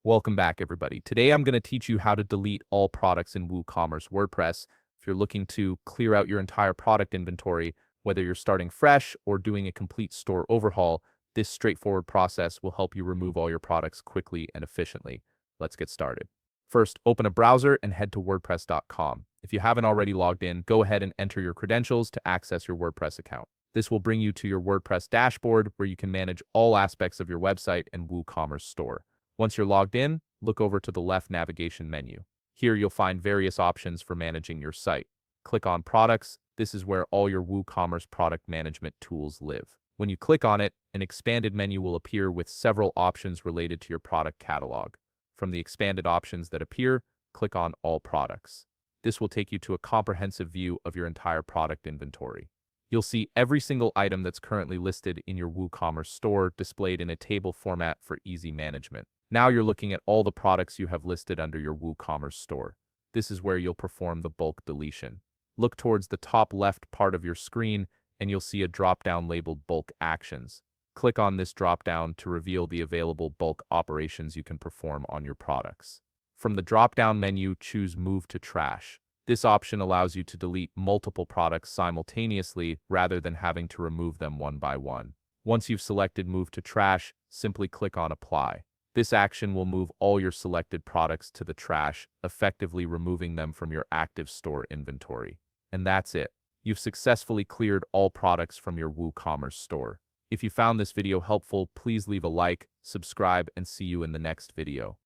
Welcome back, everybody. Today I'm going to teach you how to delete all products in WooCommerce WordPress. If you're looking to clear out your entire product inventory, whether you're starting fresh or doing a complete store overhaul, this straightforward process will help you remove all your products quickly and efficiently. Let's get started. First, open a browser and head to WordPress.com. If you haven't already logged in, go ahead and enter your credentials to access your WordPress account. This will bring you to your WordPress dashboard where you can manage all aspects of your website and WooCommerce store. Once you're logged in, look over to the left navigation menu. Here you'll find various options for managing your site. Click on Products. This is where all your WooCommerce product management tools live. When you click on it, an expanded menu will appear with several options related to your product catalog. From the expanded options that appear, click on All Products. This will take you to a comprehensive view of your entire product inventory. You'll see every single item that's currently listed in your WooCommerce store displayed in a table format for easy management. Now you're looking at all the products you have listed under your WooCommerce store. This is where you'll perform the bulk deletion. Look towards the top left part of your screen and you'll see a drop-down labeled Bulk Actions. Click on this drop-down to reveal the available bulk operations you can perform on your products. From the drop-down menu, choose Move to Trash. This option allows you to delete multiple products simultaneously rather than having to remove them one by one. Once you've selected Move to Trash, simply click on Apply. This action will move all your selected products to the trash, effectively removing them from your active store inventory. And that's it. You've successfully cleared all products from your WooCommerce store. If you found this video helpful, please leave a like, subscribe, and see you in the next video.